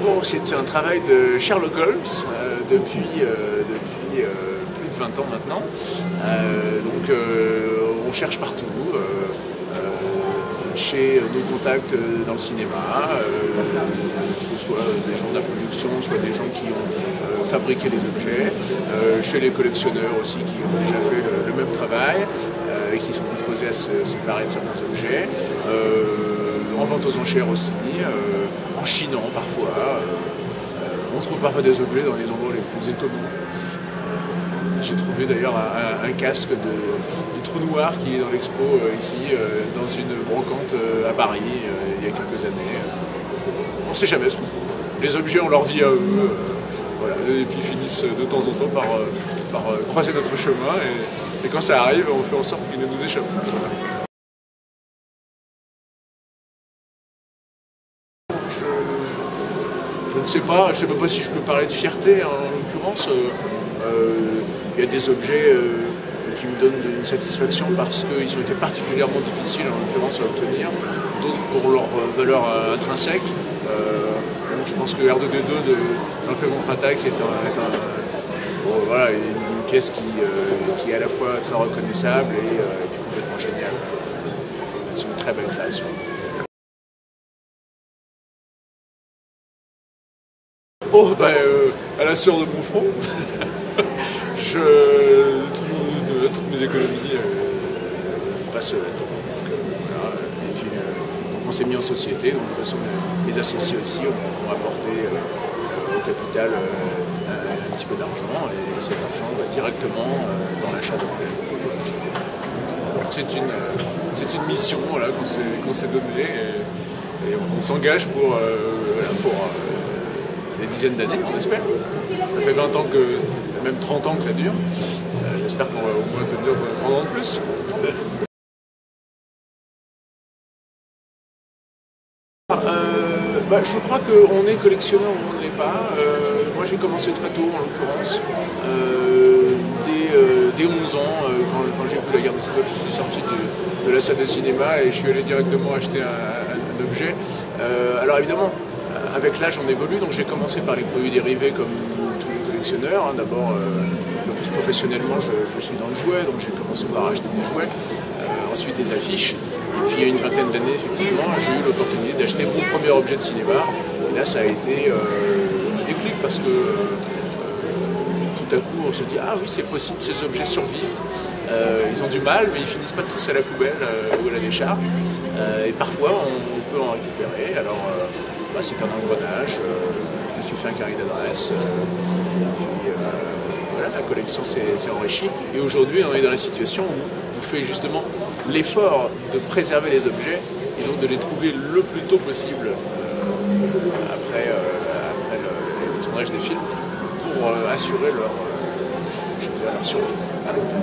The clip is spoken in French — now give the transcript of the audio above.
Oh, c'est un travail de Sherlock Holmes depuis plus de 20 ans maintenant. On cherche partout, chez nos contacts dans le cinéma, que ce soit des gens de la production, soit des gens qui ont fabriqué les objets, chez les collectionneurs aussi qui ont déjà fait le même travail et qui sont disposés à se séparer de certains objets, en vente aux enchères aussi, en chinant parfois. On trouve parfois des objets dans les endroits les plus étonnants. J'ai trouvé d'ailleurs un casque de trou noir qui est dans l'expo ici, dans une brocante à Paris, il y a quelques années. On ne sait jamais ce qu'on trouve. Les objets ont leur vie à eux, voilà, et puis finissent de temps en temps par croiser notre chemin, et quand ça arrive, on fait en sorte qu'ils ne nous échappent pas. Je ne sais pas, je ne sais pas si je peux parler de fierté en l'occurrence. Il y a des objets qui me donnent une satisfaction parce qu'ils ont été particulièrement difficiles en l'occurrence à obtenir, d'autres pour leur valeur intrinsèque. Donc je pense que R2D2 de Jean-Claude Contre-Attaque est voilà, une pièce qui est à la fois très reconnaissable et puis complètement géniale. C'est une très belle création. Oh, à la sueur de mon front, toutes mes économies passent là-dedans. Voilà. Et puis, donc on s'est mis en société, donc de toute façon mes associés aussi ont apporté au capital un petit peu d'argent, et cet argent va directement dans l'achat d'objets. C'est une mission voilà, qu'on s'est donnée, et on s'engage pour des dizaines d'années, on espère. Ça fait 20 ans même 30 ans que ça dure. J'espère qu'on va au moins tenir 30 ans de plus. Je crois qu'on est collectionneur ou on ne l'est pas. Moi j'ai commencé très tôt en l'occurrence. Dès 11 ans, quand j'ai vu La Guerre des Étoiles, je suis sorti de la salle de cinéma et je suis allé directement acheter un objet. Alors évidemment, avec l'âge on évolue, donc j'ai commencé par les produits dérivés comme tous les collectionneurs. D'abord, plus professionnellement, je suis dans le jouet, donc j'ai commencé par acheter des jouets, ensuite des affiches. Et puis il y a une vingtaine d'années, effectivement, j'ai eu l'opportunité d'acheter mon premier objet de cinéma. Et là, ça a été un déclic parce que tout à coup, on se dit « Ah oui, c'est possible, ces objets survivent. Ils ont du mal, mais ils finissent pas tous à la poubelle ou à la décharge. Et parfois, on peut en récupérer. » Alors, c'est un engrenage. Je me suis fait un carnet d'adresse. Voilà, la collection s'est enrichie. Et aujourd'hui, on est dans la situation où on fait justement l'effort de préserver les objets et donc de les trouver le plus tôt possible après le tournage des films pour assurer leur survie à long terme.